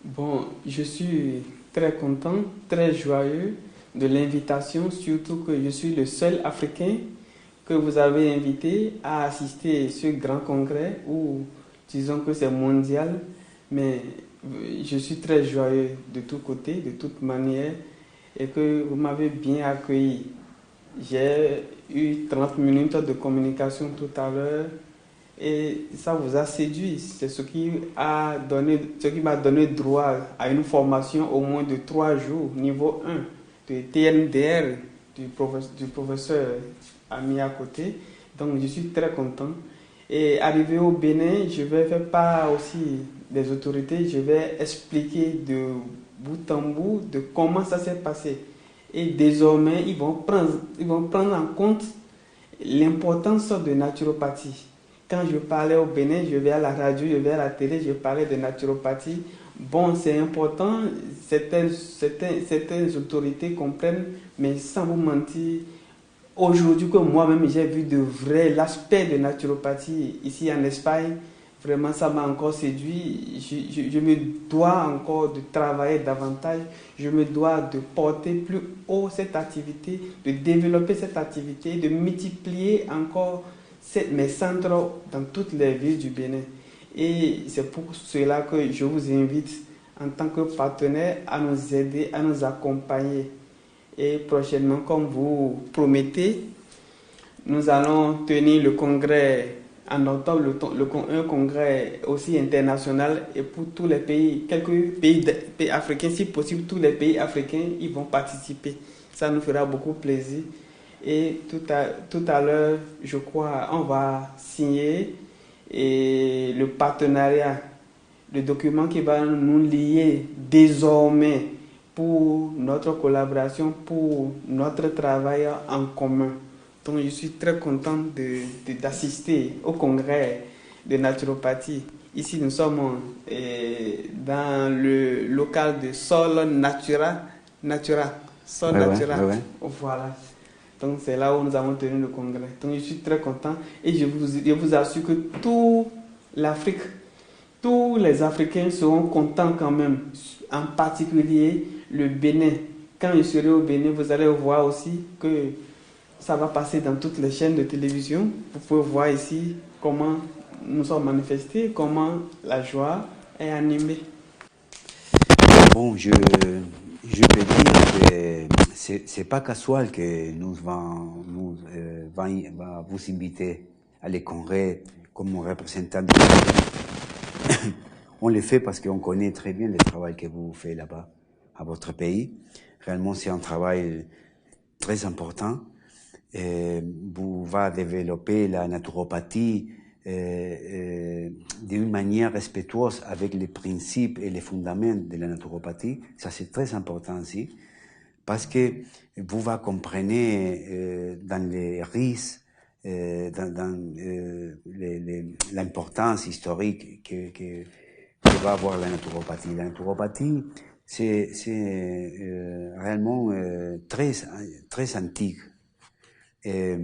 Bon, je suis très content, très joyeux de l'invitation, surtout que je suis le seul Africain que vous avez invité à assister à ce grand congrès où disons que c'est mondial, mais je suis très joyeux de tous côtés, de toute manière, et que vous m'avez bien accueilli. J'ai eu 30 minutes de communication tout à l'heure et ça vous a séduit. C'est ce qui m'a donné droit à une formation au moins de 3 jours, niveau 1 de TNDR du professeur ami à côté. Donc je suis très content. Et arrivé au Bénin, je vais faire part aussi des autorités, je vais expliquer de bout en bout de comment ça s'est passé. Et désormais, ils vont prendre en compte l'importance de naturopathie. Quand je parlais au Bénin, je vais à la radio, je vais à la télé, je parlais de naturopathie. Bon, c'est important, certaines autorités comprennent, mais sans vous mentir, aujourd'hui que moi-même j'ai vu de vrai l'aspect de naturopathie ici en Espagne, vraiment ça m'a encore séduit. Je me dois encore de travailler davantage, je me dois de porter plus haut cette activité, de développer cette activité, de multiplier encore mes centres dans toutes les villes du Bénin. Et c'est pour cela que je vous invite en tant que partenaire à nous aider, à nous accompagner. Et prochainement, comme vous promettez, nous allons tenir le congrès en octobre, un congrès aussi international et pour tous les pays, quelques pays africains, si possible, tous les pays africains, ils vont participer. Ça nous fera beaucoup plaisir. Et tout à l'heure, je crois, on va signer et le partenariat, le document qui va nous lier désormais pour notre collaboration, pour notre travail en commun. Donc je suis très content d'assister au congrès de naturopathie. Ici nous sommes dans le local de Sol Natura, Sol Ouais, ouais, Natura. ouais, ouais. Voilà. Donc c'est là où nous avons tenu le congrès. Donc je suis très content et je vous assure que toute l'Afrique, tous les Africains seront contents quand même, en particulier le Bénin. Quand je serai au Bénin, vous allez voir aussi que ça va passer dans toutes les chaînes de télévision. Vous pouvez voir ici comment nous sommes manifestés, comment la joie est animée. Bon, je peux dire que c'est pas casual que va vous inviter à les congrès comme représentant de On le fait parce qu'on connaît très bien le travail que vous faites là-bas, à votre pays. Réellement, c'est un travail très important. Vous va développer la naturopathie d'une manière respectueuse avec les principes et les fondements de la naturopathie. Ça, c'est très important aussi, parce que vous va comprendre dans les risques, l'importance historique que va avoir la naturopathie. La naturopathie, c'est réellement très antique. Et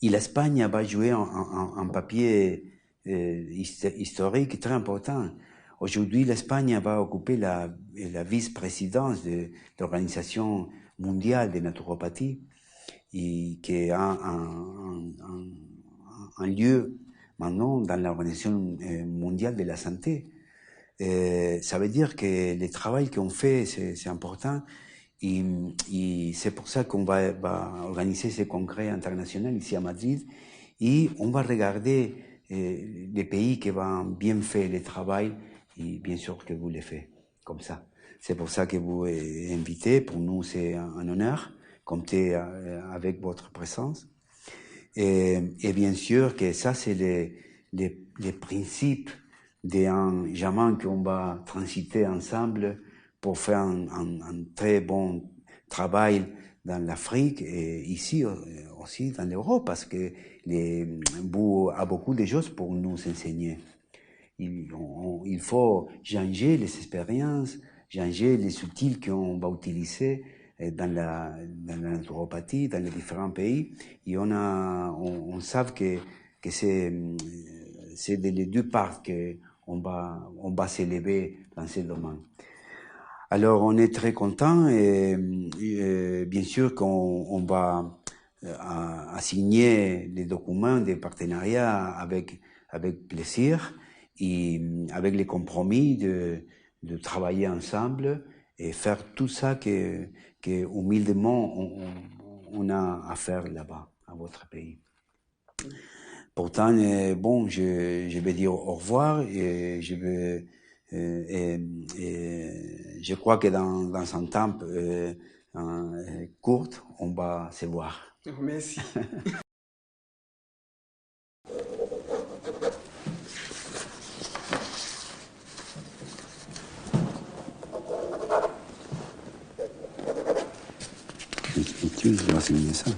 l'Espagne va jouer un papier historique très important. Aujourd'hui, l'Espagne va occuper la vice-présidence de l'Organisation mondiale de naturopathie, et qui a un lieu maintenant dans l'Organisation mondiale de la santé. Ça veut dire que le travail qu'on fait, c'est important. Et c'est pour ça qu'on va organiser ce congrès international ici à Madrid. Et on va regarder les pays qui vont bien faire le travail, et bien sûr que vous le faites comme ça. C'est pour ça que vous êtes invité. Pour nous, c'est un honneur compter avec votre présence. Et bien sûr que ça, c'est les principes d'un chemin qu'on va transiter ensemble pour faire un très bon travail dans l'Afrique et ici aussi dans l'Europe, parce que vous a beaucoup de choses pour nous enseigner. Il faut changer les expériences, changer les outils qu'on va utiliser dans la naturopathie, dans les différents pays. Et on sait que c'est de les deux parts on va s'élever dans ce domaine. Alors, on est très content et bien sûr qu'on va assigner les documents des partenariats avec plaisir et avec les compromis de travailler ensemble et faire tout ça que humildement on a à faire là-bas, à votre pays. Pourtant, bon, je vais dire au revoir et je vais je crois que dans un temps court, on va se voir. Merci. Tu vas signer ça.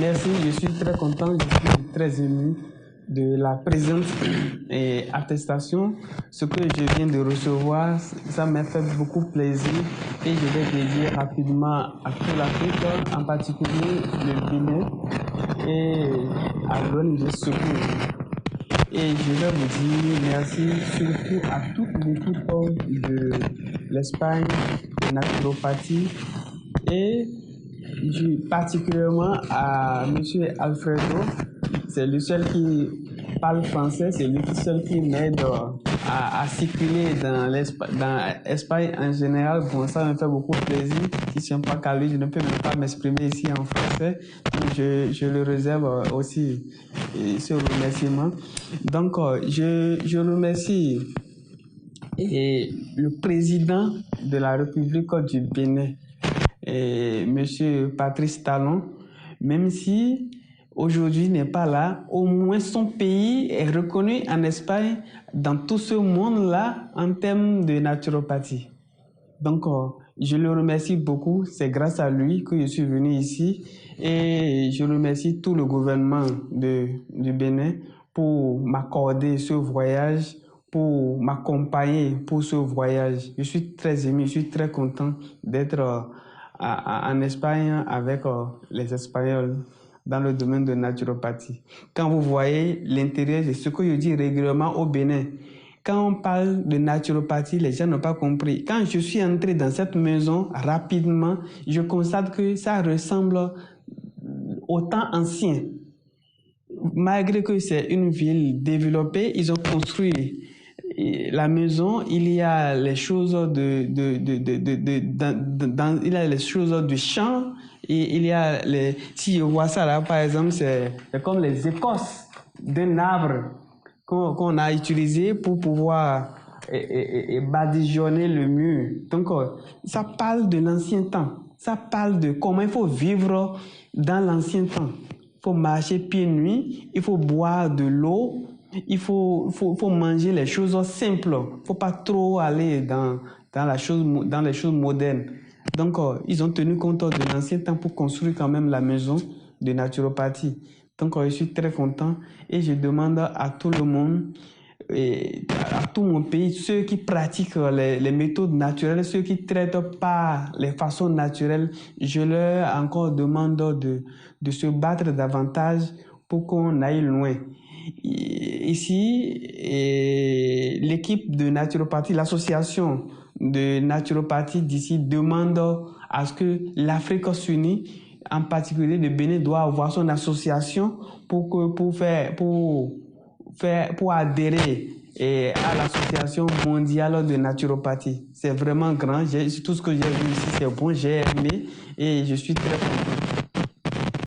Merci, je suis très content, je suis très ému de la présente attestation. Ce que je viens de recevoir, ça m'a fait beaucoup plaisir et je vais dédier rapidement à toute l'Afrique, en particulier le Bénin et à l'ONG Secours. Et je vais vous dire merci surtout à toute l'équipe de l'Espagne de naturopathie et particulièrement à M. Alfredo. C'est le seul qui parle français, c'est le seul qui m'aide à circuler dans l'Espagne en général. Bon, ça me fait beaucoup plaisir. Si je ne suis pas qu'à lui, je ne peux même pas m'exprimer ici en français. Donc, je le réserve aussi ce remerciement. Donc, je remercie le président de la République du Bénin, Monsieur Patrice Talon, même si aujourd'hui il n'est pas là, au moins son pays est reconnu en Espagne dans tout ce monde-là en termes de naturopathie. Donc, je le remercie beaucoup. C'est grâce à lui que je suis venu ici et je remercie tout le gouvernement du Bénin pour m'accorder ce voyage, pour m'accompagner pour ce voyage. Je suis très ému, je suis très content d'être en Espagne avec les Espagnols dans le domaine de naturopathie. Quand vous voyez l'intérêt, c'est ce que je dis régulièrement au Bénin. Quand on parle de naturopathie, les gens n'ont pas compris. Quand je suis entré dans cette maison, rapidement, je constate que ça ressemble au temps ancien. Malgré que c'est une ville développée, ils ont construit la maison, il y a les choses il y a les choses du champ et il y a si je vois ça là par exemple, c'est comme les écorces d'un arbre qu'on a utilisé pour pouvoir badigeonner le mur. Donc ça parle de l'ancien temps, ça parle de comment il faut vivre dans l'ancien temps. Il faut marcher pieds nus, il faut boire de l'eau il faut manger les choses simples. Il ne faut pas trop aller dans les choses modernes. Donc, ils ont tenu compte de l'ancien temps pour construire quand même la maison de naturopathie. Donc, je suis très content et je demande à tout le monde, et à tout mon pays, ceux qui pratiquent les méthodes naturelles, ceux qui traitent par les façons naturelles, je leur encore demande de se battre davantage pour qu'on aille loin. Ici, l'équipe de naturopathie, l'association de naturopathie d'ici demande à ce que l'Afrique s'unisse, en particulier le Bénin doit avoir son association pour adhérer à l'association mondiale de naturopathie. C'est vraiment grand. Tout ce que j'ai vu ici, c'est bon, j'ai aimé et je suis très content.